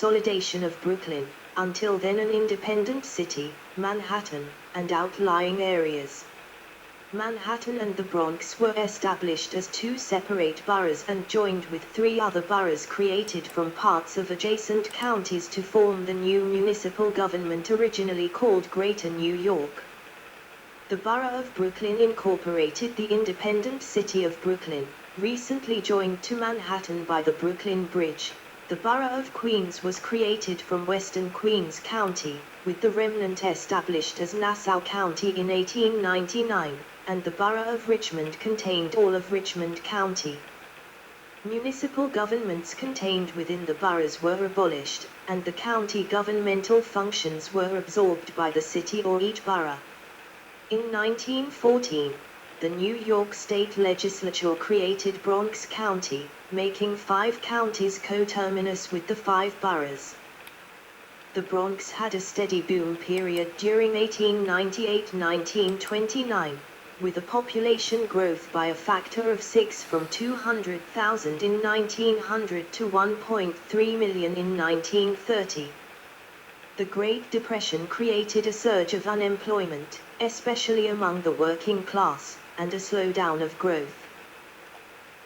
consolidation of Brooklyn, until then an independent city, Manhattan, and outlying areas. Manhattan and the Bronx were established as two separate boroughs and joined with three other boroughs created from parts of adjacent counties to form the new municipal government originally called Greater New York. The Borough of Brooklyn incorporated the independent city of Brooklyn, recently joined to Manhattan by the Brooklyn Bridge. The Borough of Queens was created from western Queens County, with the remnant established as Nassau County in 1899, and the Borough of Richmond contained all of Richmond County. Municipal governments contained within the boroughs were abolished, and the county governmental functions were absorbed by the city or each borough. In 1914, the New York State Legislature created Bronx County, making 5 counties coterminous with the 5 boroughs. The Bronx had a steady boom period during 1898-1929, with a population growth by a factor of 6 from 200,000 in 1900 to 1.3 million in 1930. The Great Depression created a surge of unemployment, especially among the working class, and a slowdown of growth.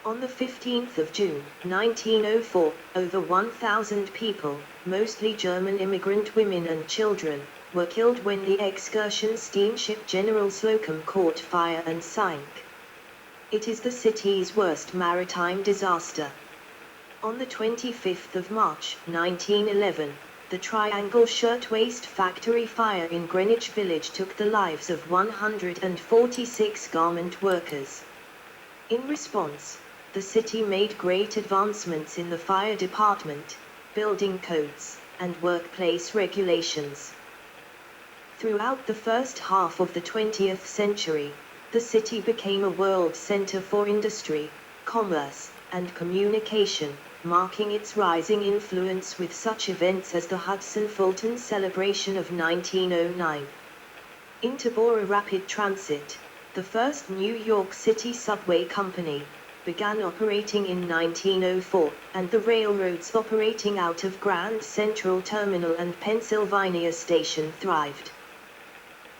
On the 15th of June, 1904, over 1,000 people, mostly German immigrant women and children, were killed when the excursion steamship General Slocum caught fire and sank. It is the city's worst maritime disaster. On the 25th of March, 1911, the Triangle Shirtwaist Factory fire in Greenwich Village took the lives of 146 garment workers. In response, the city made great advancements in the fire department, building codes, and workplace regulations. Throughout the first half of the 20th century, the city became a world center for industry, commerce, and communication, marking its rising influence with such events as the Hudson-Fulton celebration of 1909. Interborough Rapid Transit, the first New York City subway company, began operating in 1904, and the railroads operating out of Grand Central Terminal and Pennsylvania Station thrived.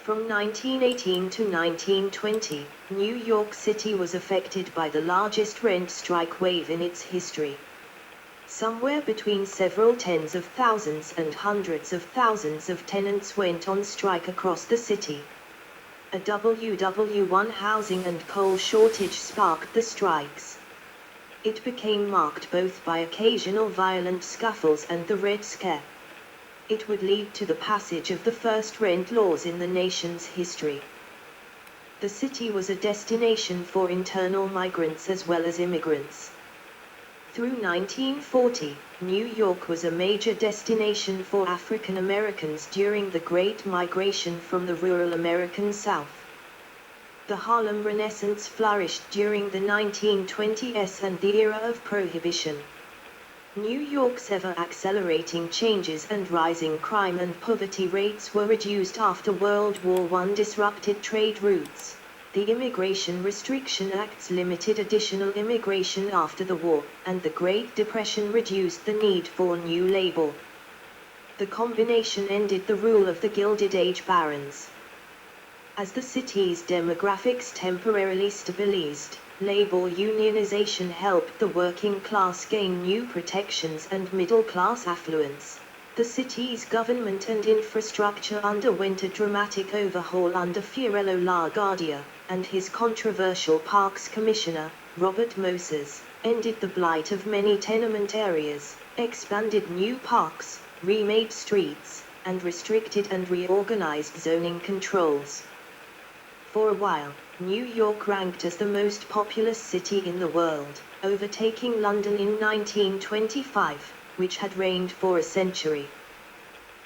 From 1918 to 1920, New York City was affected by the largest rent strike wave in its history. Somewhere between several tens of thousands and hundreds of thousands of tenants went on strike across the city. A WW1 housing and coal shortage sparked the strikes. It became marked both by occasional violent scuffles and the Red Scare. It would lead to the passage of the first rent laws in the nation's history. The city was a destination for internal migrants as well as immigrants. Through 1940, New York was a major destination for African Americans during the Great Migration from the rural American South. The Harlem Renaissance flourished during the 1920s and the era of Prohibition. New York's ever-accelerating changes and rising crime and poverty rates were reduced after World War I disrupted trade routes. The Immigration Restriction Acts limited additional immigration after the war, and the Great Depression reduced the need for new labor. The combination ended the rule of the Gilded Age barons. As the city's demographics temporarily stabilized, labor unionization helped the working class gain new protections and middle-class affluence. The city's government and infrastructure underwent a dramatic overhaul under Fiorello LaGuardia, and his controversial Parks Commissioner, Robert Moses, ended the blight of many tenement areas, expanded new parks, remade streets, and restricted and reorganized zoning controls. For a while, New York ranked as the most populous city in the world, overtaking London in 1925, which had reigned for a century.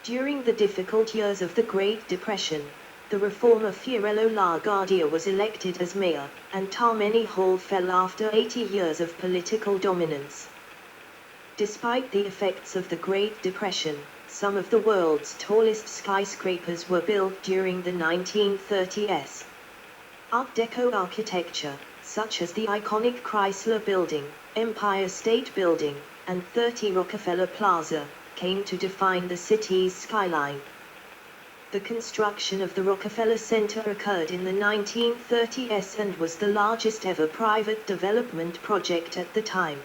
During the difficult years of the Great Depression, the reformer Fiorello LaGuardia was elected as mayor, and Tammany Hall fell after 80 years of political dominance. Despite the effects of the Great Depression, some of the world's tallest skyscrapers were built during the 1930s. Art Deco architecture, such as the iconic Chrysler Building, Empire State Building, and 30 Rockefeller Plaza, came to define the city's skyline. The construction of the Rockefeller Center occurred in the 1930s and was the largest ever private development project at the time.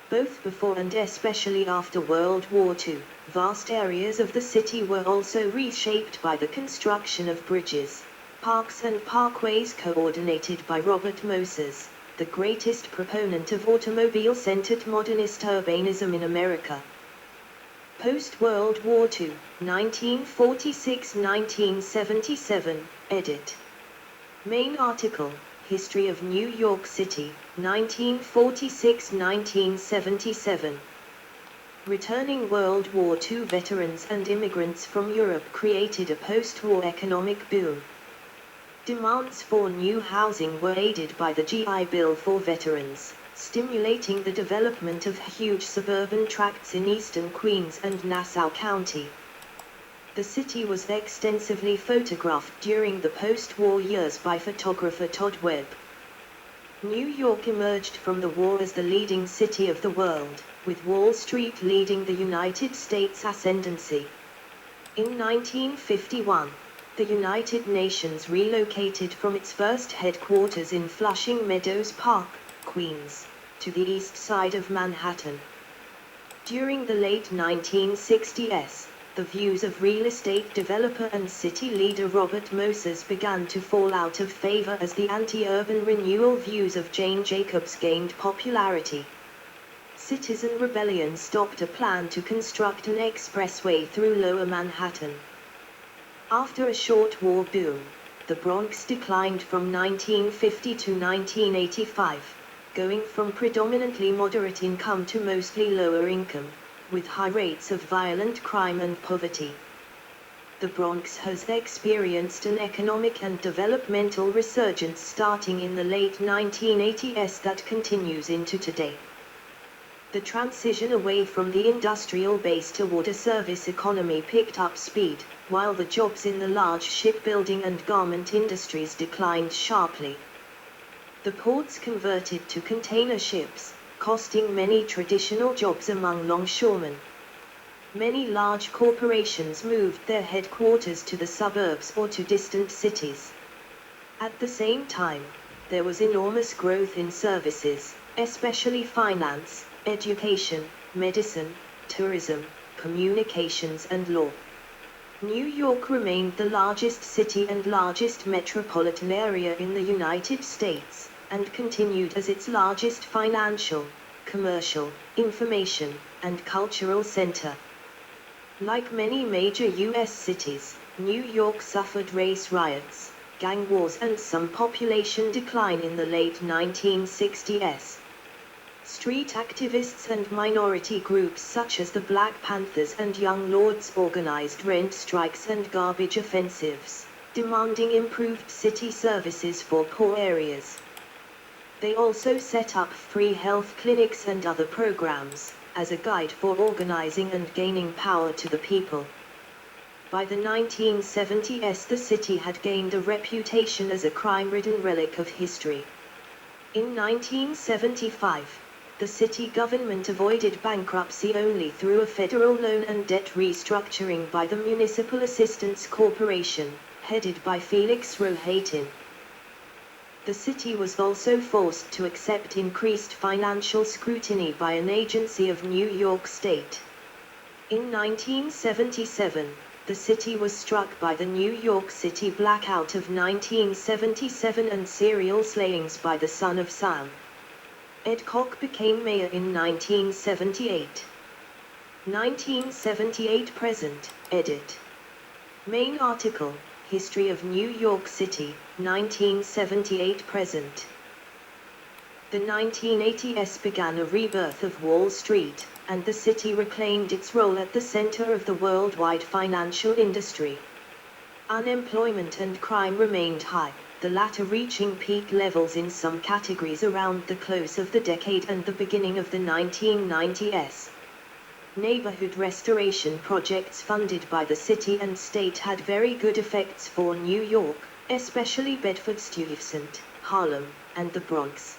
Both before and especially after World War II, vast areas of the city were also reshaped by the construction of bridges, parks and parkways coordinated by Robert Moses, the greatest proponent of automobile-centered modernist urbanism in America. Post-World War II, 1946-1977, edit. Main article, History of New York City, 1946-1977. Returning World War II veterans and immigrants from Europe created a post-war economic boom. Demands for new housing were aided by the GI Bill for veterans, stimulating the development of huge suburban tracts in eastern Queens and Nassau County. The city was extensively photographed during the post-war years by photographer Todd Webb. New York emerged from the war as the leading city of the world, with Wall Street leading the United States ascendancy. In 1951, the United Nations relocated from its first headquarters in Flushing Meadows Park, Queens, to the east side of Manhattan. During the late 1960s, the views of real estate developer and city leader Robert Moses began to fall out of favor as the anti-urban renewal views of Jane Jacobs gained popularity. Citizen rebellion stopped a plan to construct an expressway through Lower Manhattan. After a short war boom, the Bronx declined from 1950 to 1985, going from predominantly moderate income to mostly lower income, with high rates of violent crime and poverty. The Bronx has experienced an economic and developmental resurgence starting in the late 1980s that continues into today. The transition away from the industrial base toward a service economy picked up speed, while the jobs in the large shipbuilding and garment industries declined sharply. The ports converted to container ships, costing many traditional jobs among longshoremen. Many large corporations moved their headquarters to the suburbs or to distant cities. At the same time, there was enormous growth in services, especially finance, education, medicine, tourism, communications and law. New York remained the largest city and largest metropolitan area in the United States, and continued as its largest financial, commercial, information, and cultural center. Like many major U.S. cities, New York suffered race riots, gang wars and some population decline in the late 1960s. Street activists and minority groups such as the Black Panthers and Young Lords organized rent strikes and garbage offensives, demanding improved city services for poor areas. They also set up free health clinics and other programs, as a guide for organizing and gaining power to the people. By the 1970s, the city had gained a reputation as a crime-ridden relic of history. In 1975, the city government avoided bankruptcy only through a federal loan and debt restructuring by the Municipal Assistance Corporation, headed by Felix Rohatyn. The city was also forced to accept increased financial scrutiny by an agency of New York State. In 1977, the city was struck by the New York City blackout of 1977 and serial slayings by the Son of Sam. Ed Koch became mayor in 1978. 1978 present, edit. Main article, History of New York City, 1978 present. The 1980s began a rebirth of Wall Street, and the city reclaimed its role at the center of the worldwide financial industry. Unemployment and crime remained high, the latter reaching peak levels in some categories around the close of the decade and the beginning of the 1990s. Neighborhood restoration projects funded by the city and state had very good effects for New York, especially Bedford-Stuyvesant, Harlem, and the Bronx.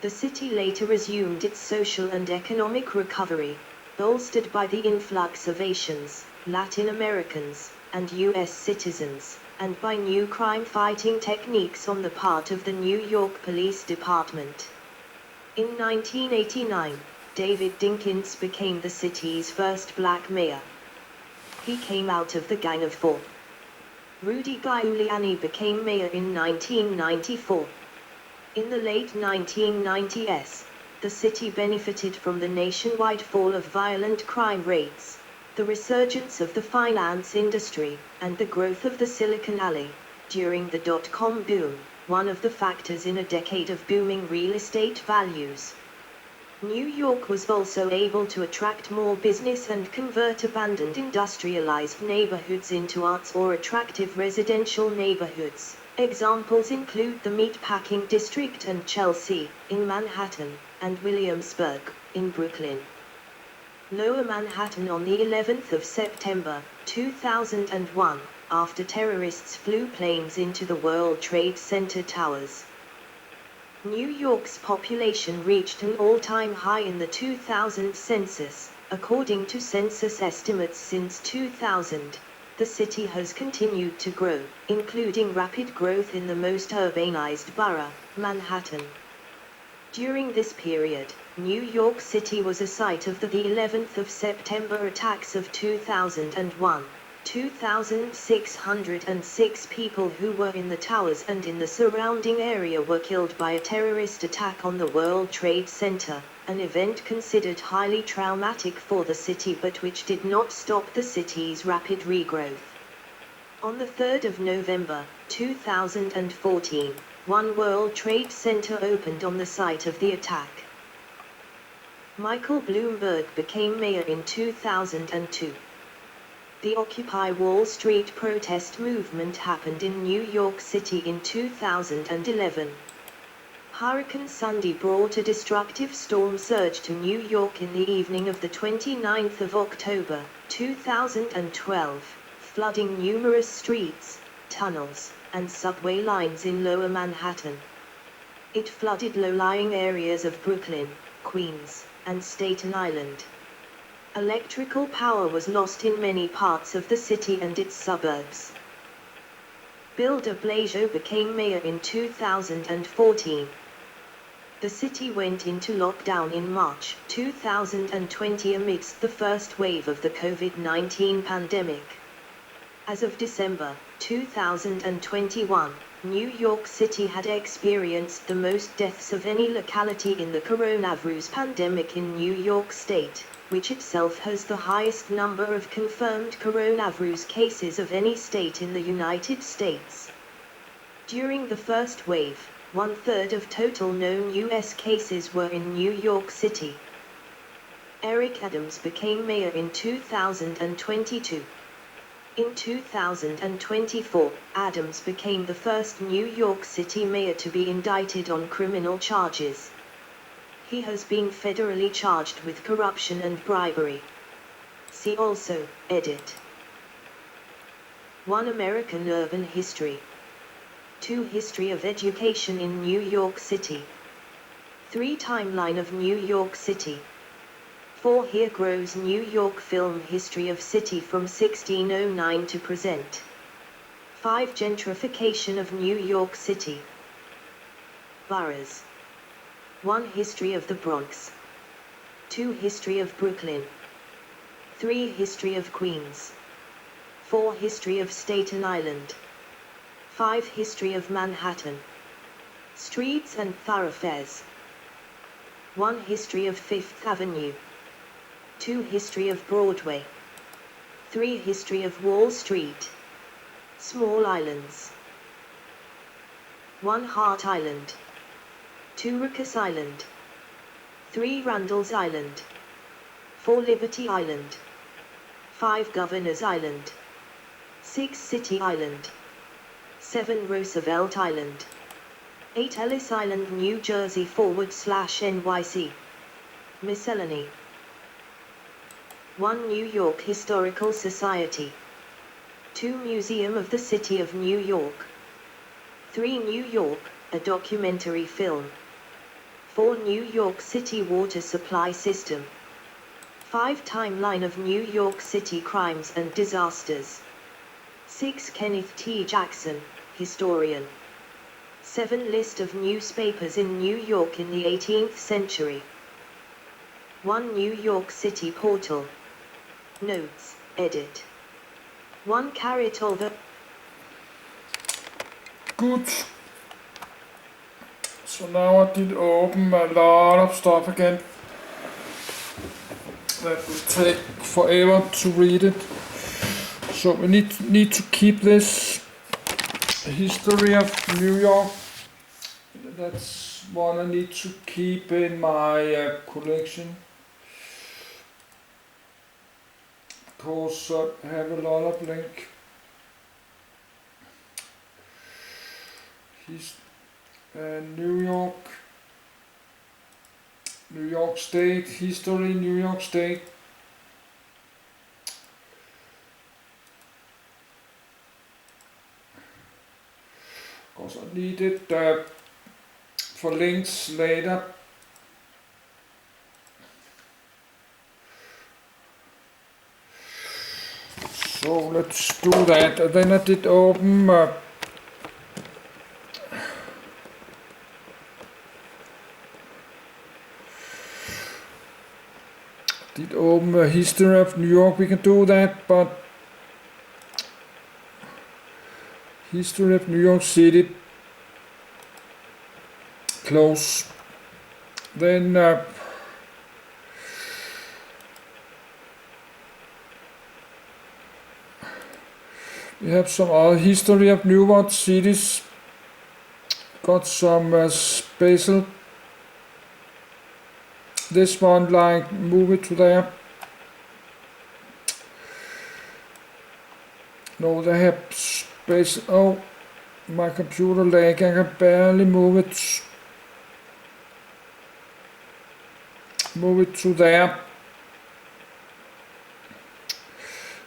The city later resumed its social and economic recovery. bolstered by the influx of Asians, Latin Americans, and U.S. citizens, and by new crime-fighting techniques on the part of the New York Police Department. In 1989, David Dinkins became the city's first black mayor. He came out of the Gang of Four. Rudy Giuliani became mayor in 1994. In the late 1990s, the city benefited from the nationwide fall of violent crime rates, the resurgence of the finance industry, and the growth of the Silicon Alley. During the dot-com boom, one of the factors in a decade of booming real estate values. New York was also able to attract more business and convert abandoned industrialized neighborhoods into arts or attractive residential neighborhoods. Examples include the Meatpacking District and Chelsea, in Manhattan, and Williamsburg, in Brooklyn. Lower Manhattan on the 11th of September, 2001, after terrorists flew planes into the World Trade Center towers. New York's population reached an all-time high in the 2000 census. According to census estimates since 2000, the city has continued to grow, including rapid growth in the most urbanized borough, Manhattan. During this period, New York City was a site of the 11th of September attacks of 2001. 2,606 people who were in the towers and in the surrounding area were killed by a terrorist attack on the World Trade Center, an event considered highly traumatic for the city but which did not stop the city's rapid regrowth. On the 3rd of November, 2014, One World Trade Center opened on the site of the attack. Michael Bloomberg became mayor in 2002. The Occupy Wall Street protest movement happened in New York City in 2011. Hurricane Sandy brought a destructive storm surge to New York in the evening of the 29th of October, 2012, flooding numerous streets, tunnels, and subway lines in Lower Manhattan. It flooded low-lying areas of Brooklyn, Queens, and Staten Island. Electrical power was lost in many parts of the city and its suburbs. Bill de Blasio became mayor in 2014. The city went into lockdown in March 2020 amidst the first wave of the COVID-19 pandemic. As of December 2021, New York City had experienced the most deaths of any locality in the coronavirus pandemic in New York State, which itself has the highest number of confirmed coronavirus cases of any state in the United States. During the first wave, 1/3 of total known U.S. cases were in New York City. Eric Adams became mayor in 2022. In 2024, Adams became the first New York City mayor to be indicted on criminal charges. He has been federally charged with corruption and bribery. See also, edit. 1. American Urban History. 2. History of Education in New York City. 3. Timeline of New York City. 4. Here grows New York film history of city from 1609 to present. 5. Gentrification of New York City. Boroughs. 1. History of the Bronx. 2. History of Brooklyn. 3. History of Queens. 4. History of Staten Island. 5. History of Manhattan. Streets and thoroughfares. 1. History of Fifth Avenue. 2. History of Broadway. 3. History of Wall Street. Small islands. 1. Hart Island. 2. Rikers Island. 3. Randall's Island. 4. Liberty Island. 5. Governor's Island. 6. City Island. 7. Roosevelt Island. 8. Ellis Island, New Jersey /NYC. Miscellany. 1. New York Historical Society. 2. Museum of the City of New York. 3. New York, a documentary film. 4. New York City Water Supply System. 5 Timeline of New York City crimes and disasters. 6 Kenneth T. Jackson, historian. 7 List of newspapers in New York in the 18th century. 1 New York City portal. Notes, edit. 1 Carrot over. Good. So now I did open a lot of stuff again. That will take forever to read it. So we need to keep this history of New York. That's one I need to keep in my collection. Because I have a lot of link. New York State, history, New York State. Because I need it for links later. So let's do that. And then I did open a history of New York. We can do that, but history of New York City close. Then we have some other history of New York cities. Got some special. This one, like, move it to there. No, they have space. Oh, my computer lag. I can barely move it. Move it to there.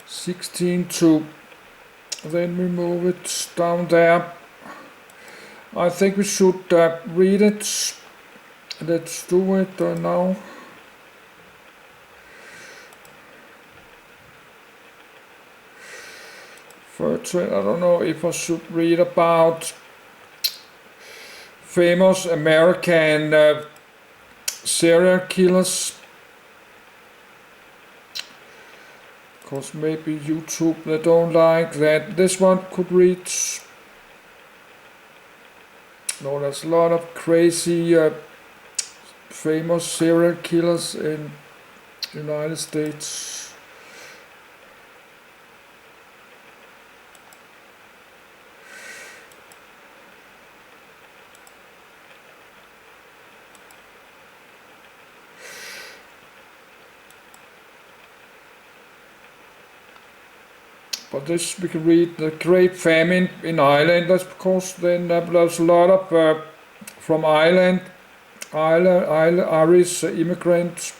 16 to. Then we move it down there. I think we should read it. Let's do it now. First, I don't know if I should read about famous American serial killers. Because maybe YouTube, they don't like that. This one could read. No, there's a lot of crazy famous serial killers in United States. But this we can read the Great Famine in Ireland. That's because then there's a lot of from Ireland. Irish immigrants,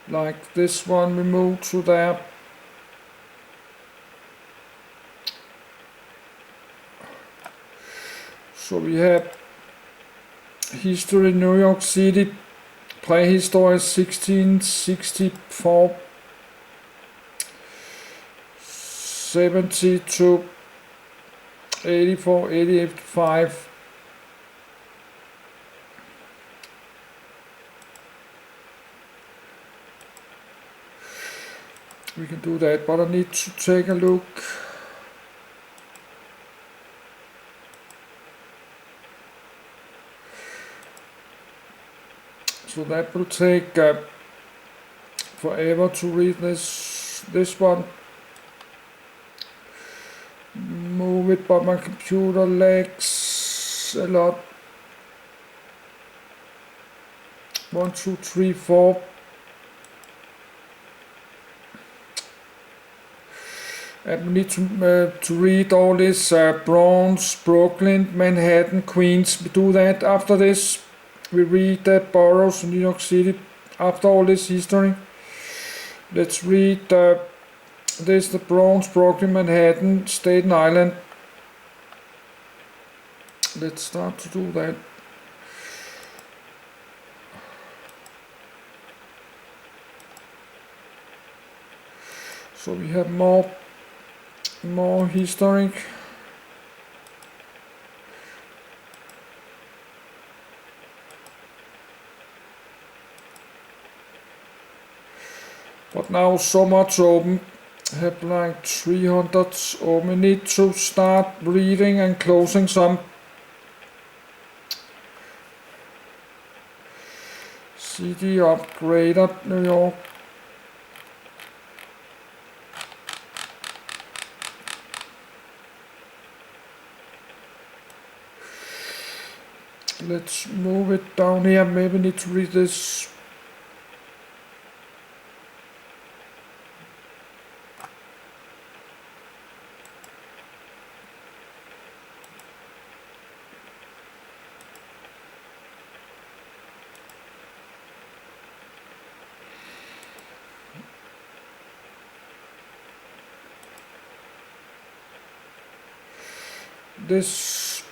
like this one, we move to there. So we have history New York City, prehistory 1664, 70 to 84, 85. We can do that, but I need to take a look. So that will take forever to read this one. Move it, but my computer lags a lot. 1, 2, 3, 4. And we need to read all this Bronx, Brooklyn, Manhattan, Queens. We do that after this. We read the boroughs in New York City after all this history. Let's read this: the Bronx, Brooklyn, Manhattan, Staten Island. Let's start to do that. So we have more historic. But now so much open. Have like 300 open. We need to start reading and closing some. CD upgrader New York. Let's move it down here. Maybe need to read this. This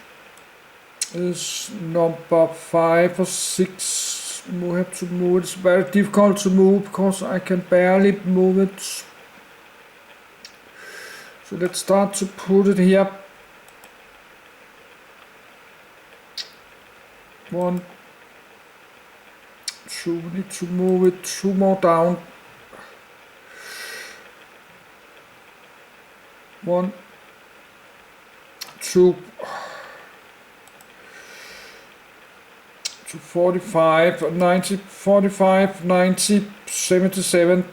is number 5 or 6. We have to move it. It's very difficult to move because I can barely move it. So let's start to put it here. 1, 2. We need to move it 2 more down. 1, 2 to 45, 90, 45, 90, 77.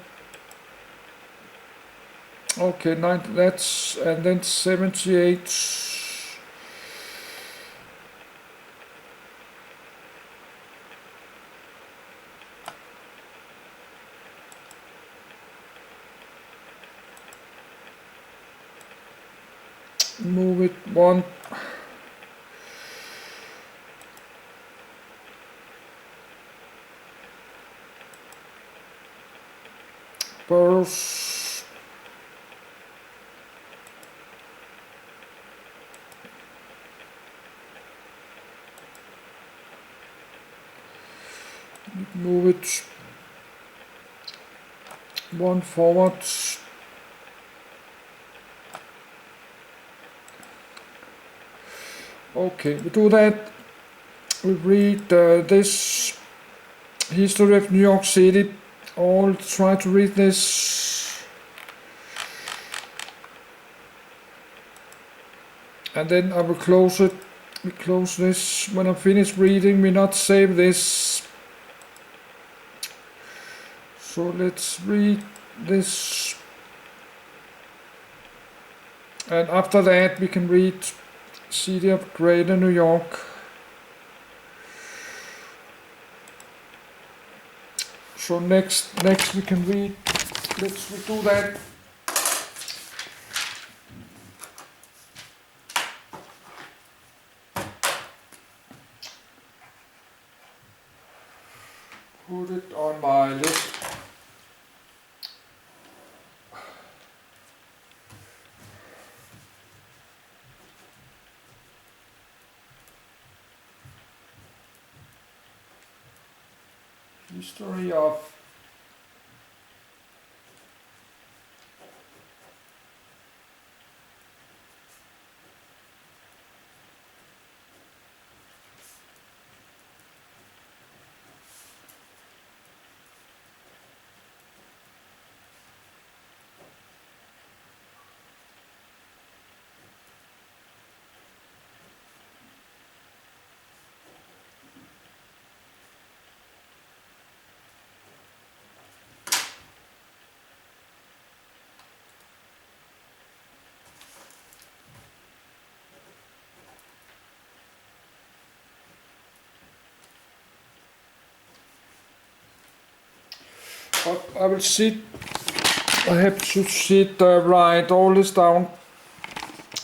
Okay, 90, that's, and then 78. Move it 1. Burrows. Move it 1 forward. Okay, we do that. We read this history of New York City. All try to read this. And then I will close it. We close this. When I finish reading, we not save this. So let's read this. And after that, we can read City of Greater New York. So next we can read. Let's do that. Put it on my list. History of I will I have to write all this down.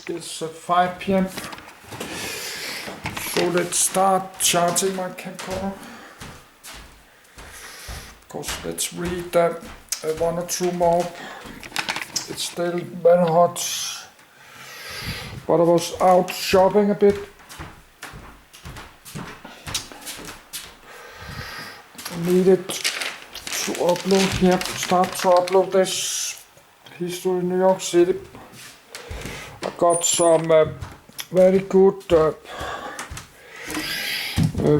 It's 5 p.m. So let's start charging my camcorder. Of course, let's read 1 or 2 more. It's still very hot, but I was out shopping a bit. I needed to upload here, start to upload this history in New York City. I got some very good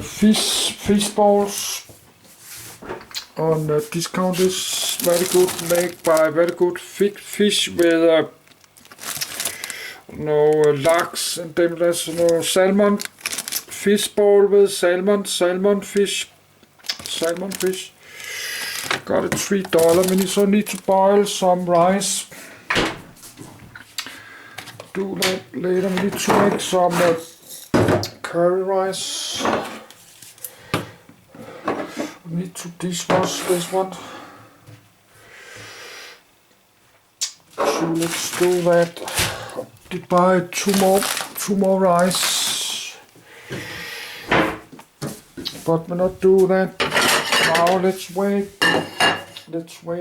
fish balls on discount. Is very good, made by very good fish with laks and dem there's salmon fish ball with salmon fish. Got it $3. We need to boil some rice. Do that later. We need to make some curry rice. We need to dishwash this one. So let's do that. Did buy two more rice. But we'll not do that now. Let's wait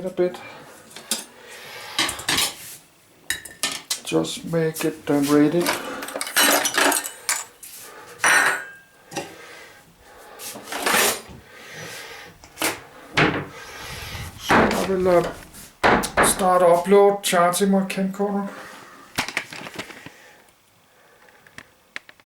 a bit. Just make it ready. So I will start upload charging my camcorder.